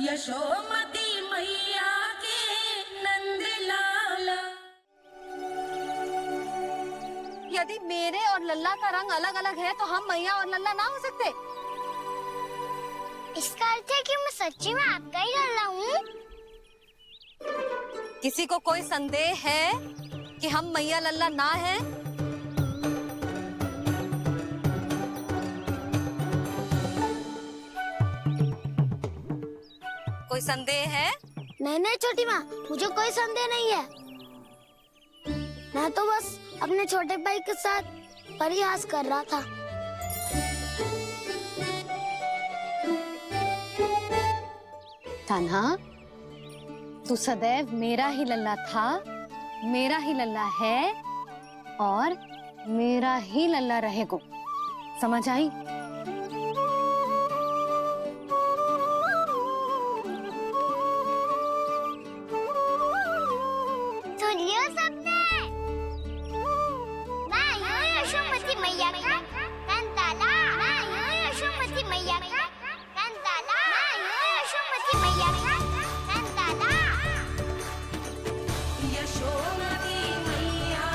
यशोमती मैया के नंद लाला। यदि मेरे और लल्ला का रंग अलग अलग है तो हम मैया और लल्ला ना हो सकते? इसका अर्थ है कि मैं सच्ची में आपका ही लल्ला हूँ। किसी को कोई संदेह है कि हम मैया लल्ला ना हैं? कोई संदेह है? नहीं नहीं छोटी माँ, मुझे कोई संदेह नहीं है। मैं तो बस अपने छोटे भाई के साथ परिहास कर रहा था। कान्हा, तू सदैव मेरा ही लल्ला था, मेरा ही लल्ला है और मेरा ही लल्ला रहेगा। समझ आई? सुनियो सबने, मैं हूँ यशोमती मैया का कंताला। मैं हूँ यशोमती मैया का कंताला। मैं हूँ यशोमती मैया का कंताला। यशोमती मैया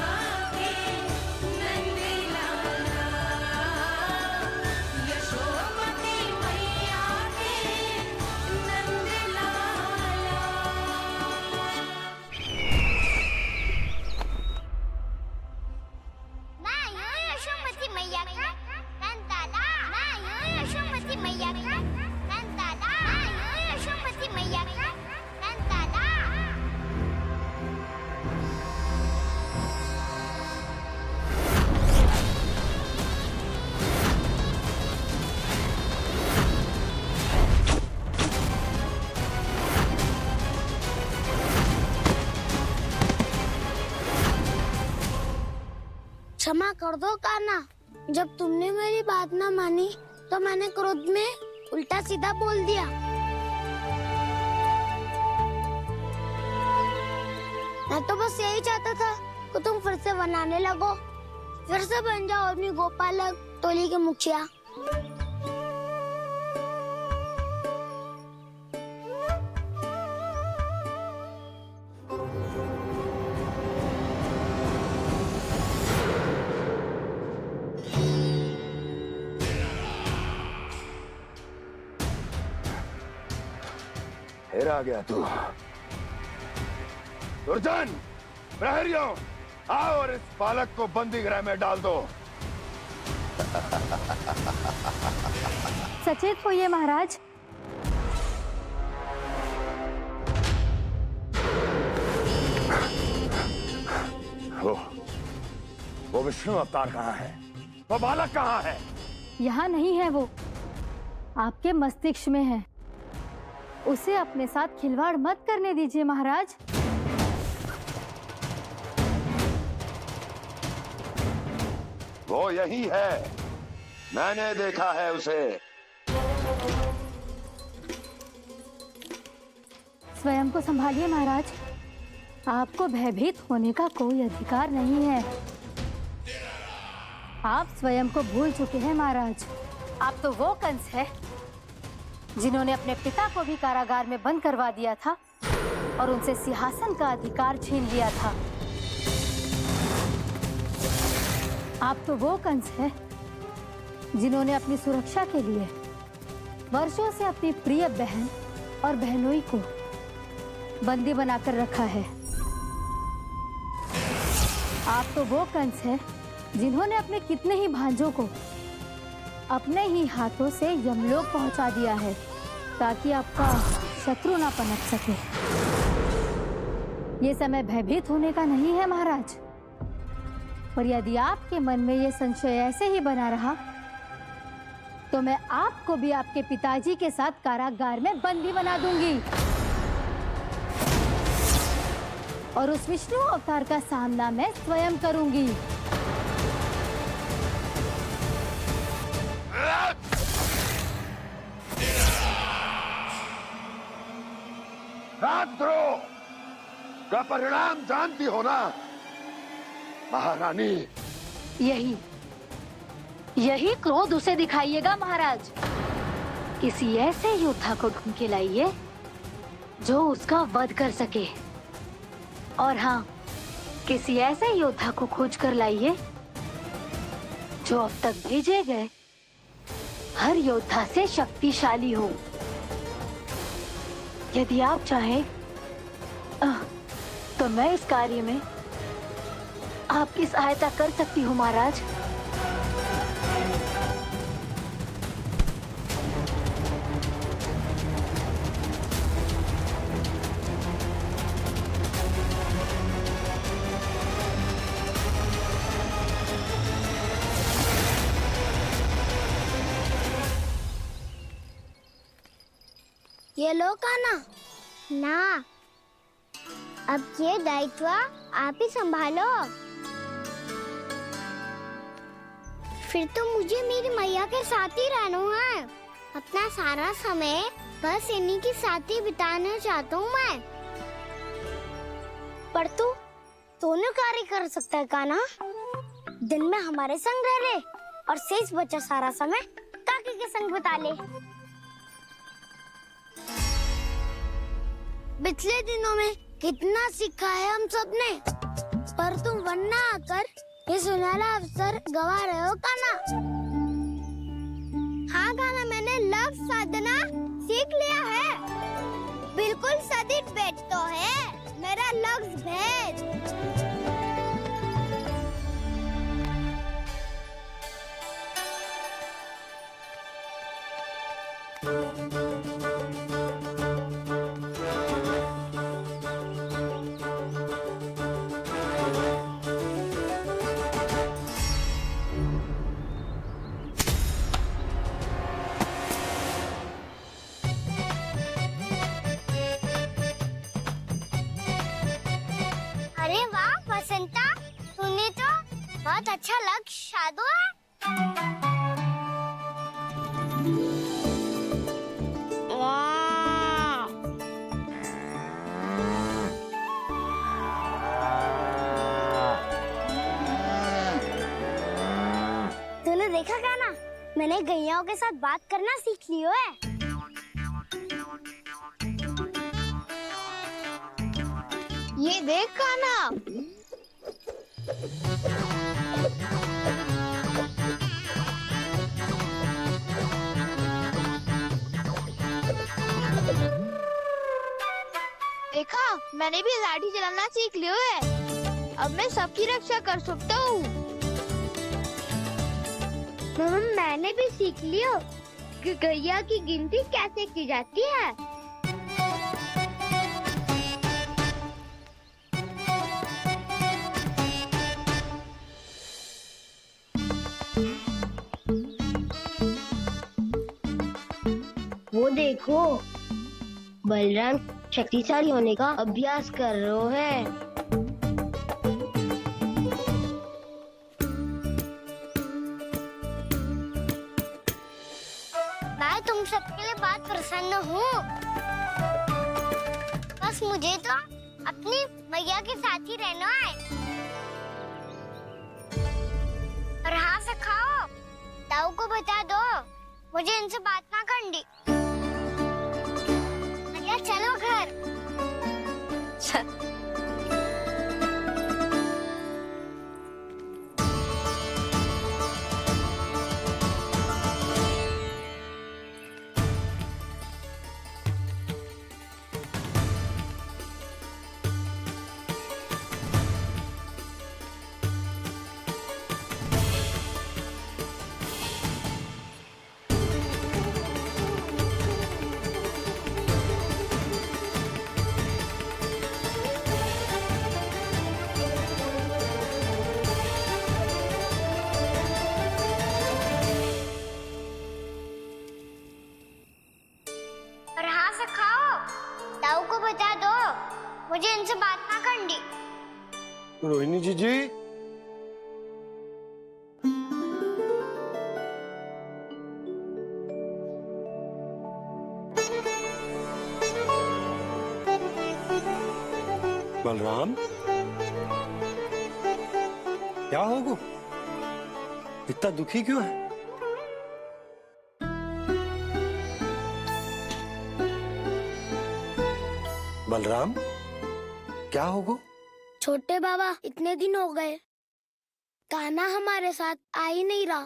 के नंद लाला। यशोमती मैया के नंद लाला। मैं हूँ यशोमती मैया का कंताला। मैं हूँ यशोमती मैया का कंताला। मैं हूँ यशोमती मैया का कंताला। क्षमा कर दो कान्हा, जब तुमने मेरी बात ना मानी तो मैंने क्रोध में उल्टा सीधा बोल दिया। मैं तो बस यही चाहता था कि तुम फिर से बनाने लगो, फिर से बन जाओ अपनी गोपालक टोली के मुखिया। फिर आ गया तू। दुर्जन, प्रहरियों, आओ और इस बालक को बंदी गृह में डाल दो। सचेत होइए महाराज। वो विष्णु अवतार कहाँ है? वो बालक कहाँ है? यहाँ नहीं है वो, आपके मस्तिष्क में है। उसे अपने साथ खिलवाड़ मत करने दीजिए महाराज। वो यही है, मैंने देखा है उसे। स्वयं को संभालिए महाराज, आपको भयभीत होने का कोई अधिकार नहीं है। आप स्वयं को भूल चुके हैं महाराज। आप तो वो कंस है जिन्होंने अपने पिता को भी कारागार में बंद करवा दिया था और उनसे सिंहासन का अधिकार छीन लिया था। आप तो वो कंस है जिन्होंने अपनी सुरक्षा के लिए वर्षों से अपनी प्रिय बहन और बहनोई को बंदी बनाकर रखा है। आप तो वो कंस है जिन्होंने अपने कितने ही भांजों को अपने ही हाथों से यमलोक पहुंचा दिया है ताकि आपका शत्रु ना पनप सके। ये समय भयभीत होने का नहीं है महाराज, पर यदि आपके मन में ये संशय ऐसे ही बना रहा तो मैं आपको भी आपके पिताजी के साथ कारागार में बंदी बना दूंगी और उस विष्णु अवतार का सामना मैं स्वयं करूंगी। राजद्रोह का परिणाम जानती हो ना महारानी? यही क्रोध उसे दिखाइएगा महाराज। किसी ऐसे योद्धा को ढूंढ के लाइए जो उसका वध कर सके। और हाँ, किसी ऐसे योद्धा को खोज कर लाइए जो अब तक भेजे गए हर योद्धा से शक्तिशाली हो। यदि आप चाहें तो मैं इस कार्य में आपकी सहायता कर सकती हूँ महाराज। ये लो कान्हा। ना, अब ये दायित्व आप ही संभालो। फिर तो मुझे मेरी मैया के साथ ही रहना है। अपना सारा समय बस इन्हीं के साथ ही बिताना चाहता हूँ मैं। पर तू दोनों कार्य कर सकता है कान्हा। दिन में हमारे संग रह ले और शेष बचा सारा समय काकी के संग बिता ले। पिछले दिनों में कितना सीखा है हम सबने, पर तुम वरना आकर ये सुनहरा अवसर गवा रहे हो कान्हा। हाँ कान्हा, मैंने लक्ष्य साधना सीख लिया है। बिल्कुल सदित भेद तो है मेरा लक्ष्य भेद। अरे वाह बसंता, तूने तो बहुत अच्छा लक्ष्य साधा है। वाह! तूने देखा कान्हा, मैंने गैयाओं के साथ बात करना सीख लियो है। ये देख कान्हा। देखा, मैंने भी लाठी चलाना सीख लियो है। अब मैं सबकी रक्षा कर सकता हूँ। मैंने भी सीख लियो कि गैया की गिनती कैसे की जाती है। वो देखो, बलराम शक्तिशाली होने का अभ्यास कर रहे हैं। मैं तुम सबके लिए बहुत प्रसन्न हूँ। बस मुझे तो अपनी मैया के साथ ही रहना है। और हाँ से खाओ, ताऊ को बता दो मुझे इनसे बात ना करनी। मैया चलो घर। और हाँ से खाओ, ताऊ को बता दो मुझे इनसे बात ना करनी। रोहिणी जी बलराम, क्या होगा? इतना दुखी क्यों है? बलराम, क्या होगा? छोटे बाबा, इतने दिन हो गए कान्हा हमारे साथ आ ही नहीं रहा।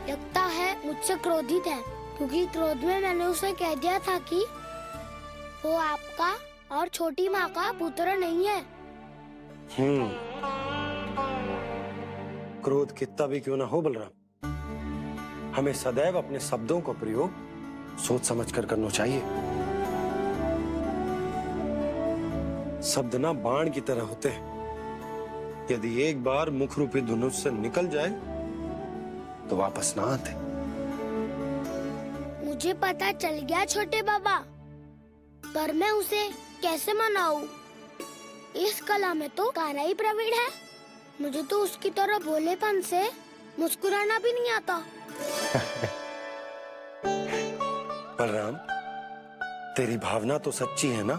लगता है मुझसे क्रोधित है, क्योंकि क्रोध में मैंने उसे कह दिया था कि वो आपका और छोटी माँ का पुत्र नहीं है। क्रोध कितना भी क्यों ना हो बलराम, हमें सदैव अपने शब्दों का प्रयोग सोच समझ कर करना चाहिए। शब्द ना बाण की तरह होते हैं, यदि एक बार मुख रूपी धनुष से निकल जाए तो वापस ना आते। मुझे पता चल गया छोटे बाबा, पर मैं उसे कैसे मनाऊं? इस कला में तो कान्हा ही प्रवीण है। मुझे तो उसकी तरह भोलेपन से मुस्कुराना भी नहीं आता। बलराम, तेरी भावना तो सच्ची है ना?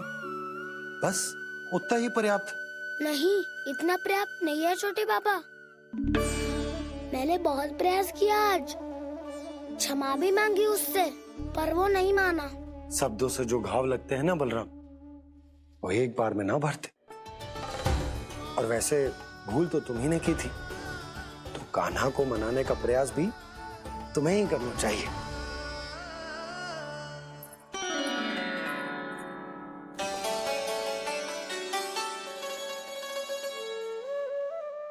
बस उतना ही पर्याप्त। नहीं, इतना पर्याप्त नहीं है छोटे बाबा। मैंने बहुत प्रयास किया आज, क्षमा भी मांगी उससे, पर वो नहीं माना। शब्दों से जो घाव लगते हैं ना बलराम, वो एक बार में ना भरते। और वैसे भूल तो तुम्ही ने की थी, तो कान्हा को मनाने का प्रयास भी तुम्हें ही करना चाहिए।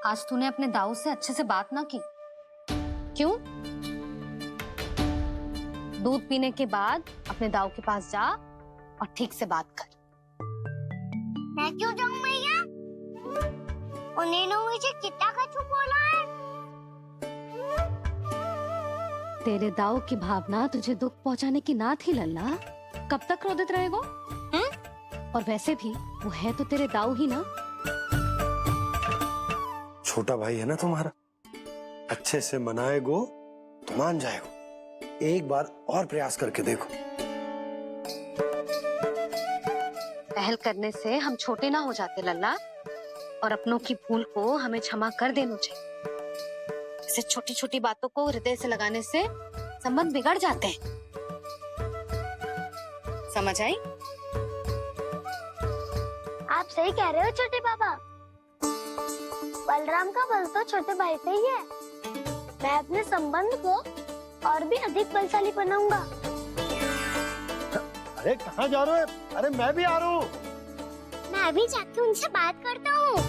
आज तूने अपने दाऊ से अच्छे से बात ना की, क्यों? दूध पीने के बाद अपने दाऊ के पास जा और ठीक से बात कर। मैं क्यों जाऊं भैया? उन्होंने मुझे कितना कछु बोला है। तेरे दाऊ की भावना तुझे दुख पहुंचाने की ना थी लल्ला। कब तक क्रोधित रहेगो? और वैसे भी वो है तो तेरे दाऊ ही ना। छोटा भाई है ना तुम्हारा, अच्छे से मनाएगो तो मान जाएगो। एक बार और प्रयास करके देखो। पहल करने से हम छोटे ना हो जाते लल्ला, और अपनों की भूल को हमें क्षमा कर देना चाहिए। ऐसे छोटी छोटी बातों को हृदय से लगाने से संबंध बिगड़ जाते हैं। समझ आई? आप सही कह रहे हो छोटे बाबा। बलराम का बल तो छोटे भाई से ही है। मैं अपने संबंध को और भी अधिक बलशाली बनाऊंगा। अरे कहाँ जा रहे हो? अरे मैं भी आ रहा हूँ। मैं अभी जाके उनसे बात करता हूँ।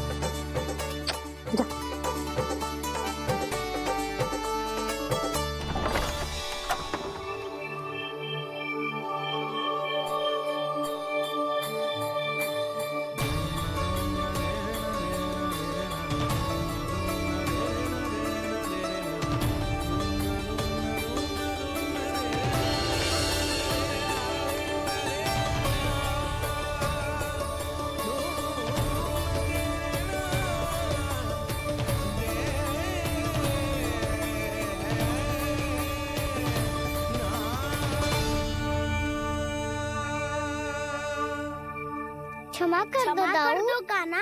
क्षमा कर दो कान्हा।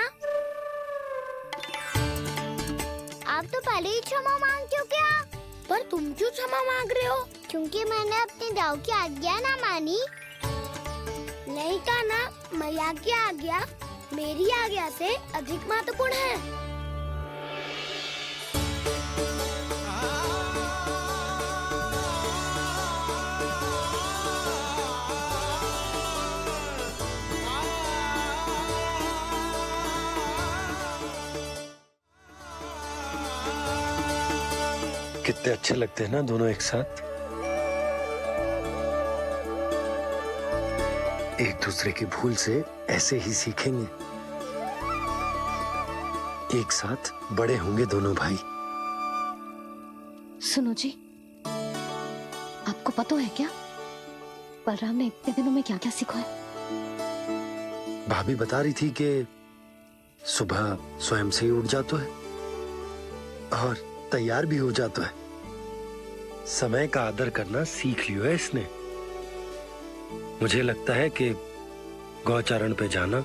आप तो पहले ही क्षमा मांगते हो क्या? पर तुम क्यों क्षमा मांग रहे हो? क्योंकि मैंने अपने दाऊ की आज्ञा ना मानी। नहीं कान्हा, मैया की आज्ञा मेरी आज्ञा से अधिक महत्वपूर्ण है। कितने अच्छे लगते हैं ना दोनों एक साथ। एक दूसरे की भूल से ऐसे ही सीखेंगे। एक साथ बड़े होंगे दोनों भाई। सुनो जी, आपको पता है क्या बलराम ने इतने दिनों में क्या क्या सीखा है? भाभी बता रही थी कि सुबह स्वयं से ही उठ जाता है और तैयार भी हो जाता है। समय का आदर करना सीख लियो है इसने। मुझे लगता है कि गौचारण पे जाना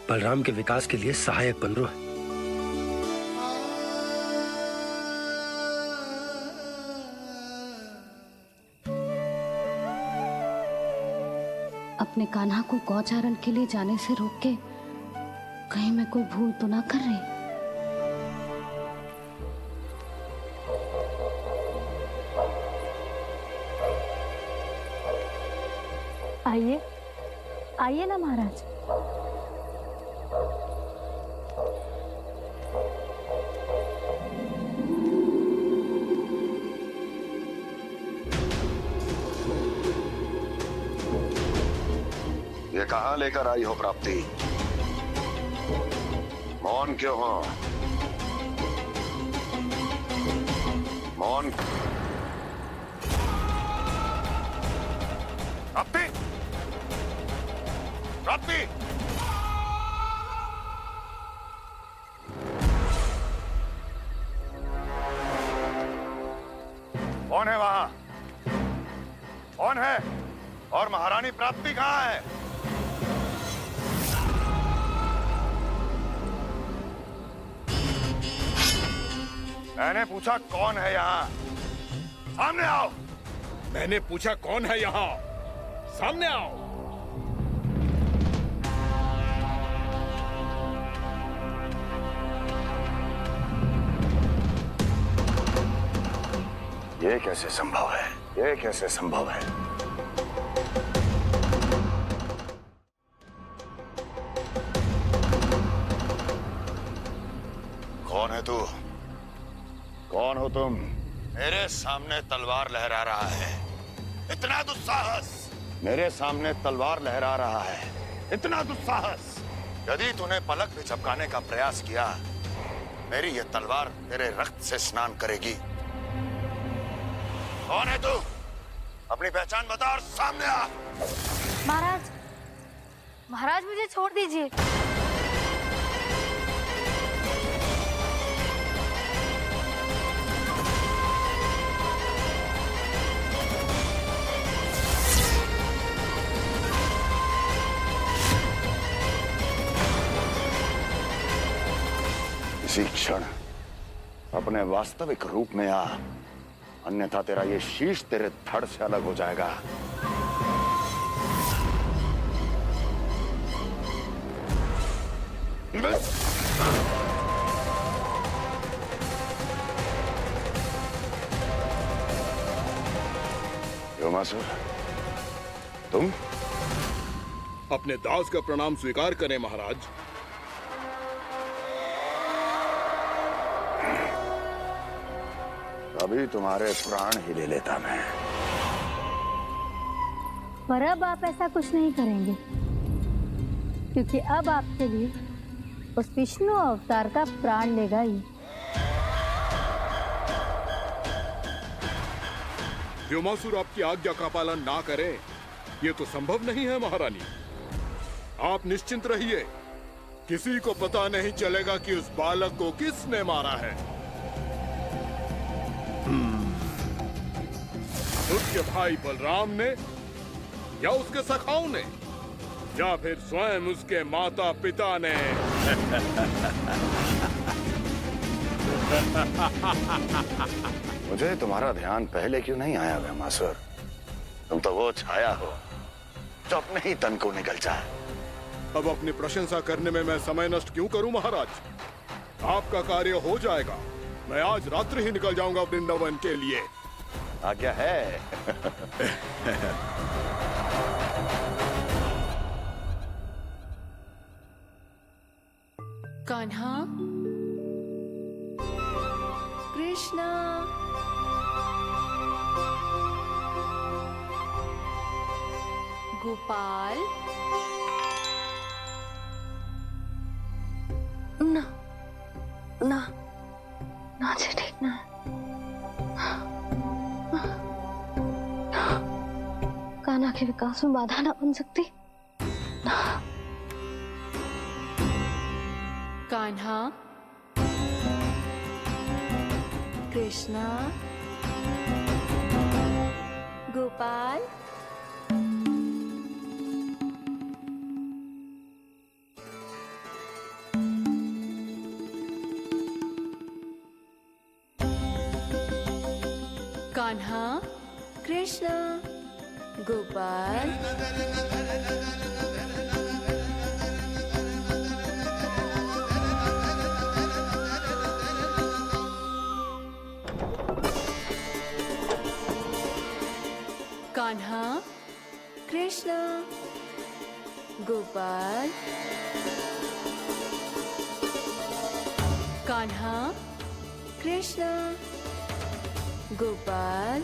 बलराम के विकास के लिए सहायक बन रहा है। अपने कान्हा को गौचारण के लिए जाने से रोक के कहीं मैं कोई भूल तो ना कर रही। आइए आइए ना महाराज। ये कहाँ लेकर आई हो प्राप्ति? मौन क्यों हो? मौन। प्राप्ति, प्राप्ति, कौन है वहां? कौन है? और महारानी प्राप्ति कहाँ है? मैंने पूछा कौन है यहाँ? सामने आओ। मैंने पूछा कौन है यहाँ? सामने आओ। ये कैसे संभव है? ये कैसे संभव है? कौन है तू? कौन हो तुम? मेरे सामने तलवार लहरा रहा है। इतना दुस्साहस! मेरे सामने तलवार लहरा रहा है। इतना दुस्साहस! यदि तूने पलक भी झपकाने का प्रयास किया, मेरी ये तलवार तेरे रक्त से स्नान करेगी। कौन है तू? अपनी पहचान बता और सामने आ। महाराज, महाराज मुझे छोड़ दीजिए। इसी क्षण अपने वास्तविक रूप में आ, अन्यथा तेरा ये शीश तेरे धड़ से अलग हो जाएगा। योमासुर, तुम? अपने दास का प्रणाम स्वीकार करें महाराज। अभी तुम्हारे प्राण ही ले लेता मैं। पर अब आप ऐसा कुछ नहीं करेंगे, क्योंकि अब आपके लिए उस विष्णु अवतार का प्राण लेगा ही। व्योमासुर आपकी आज्ञा का पालन ना करे, ये तो संभव नहीं है महारानी। आप निश्चिंत रहिए, किसी को पता नहीं चलेगा कि उस बालक को किसने मारा है। उसके भाई बलराम ने, या उसके सखाओं ने, या फिर स्वयं उसके माता पिता ने। मुझे तुम्हारा ध्यान पहले क्यों नहीं आया व्योमासुर? तुम तो वो छाया हो जो अपने ही तन को निगल जाए। अब अपनी प्रशंसा करने में मैं समय नष्ट क्यों करूं महाराज? आपका कार्य हो जाएगा। मैं आज रात्रि ही निकल जाऊंगा वृंदावन के लिए। आज्ञा है। कान्हा, कृष्णा, गोपाल। ना ना ना जी, ठीक ना। कान्हा के विकास में बाधा ना बन सकती। कान्हा, कृष्णा, गोपाल। कान्हा, कृष्णा, गोपाल, कान्हा, कृष्णा, गोपाल, कान्हा, कृष्णा, गोपाल,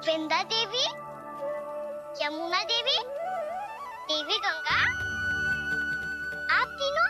वृंदा देवी, यमुना देवी, देवी गंगा, आप तीनों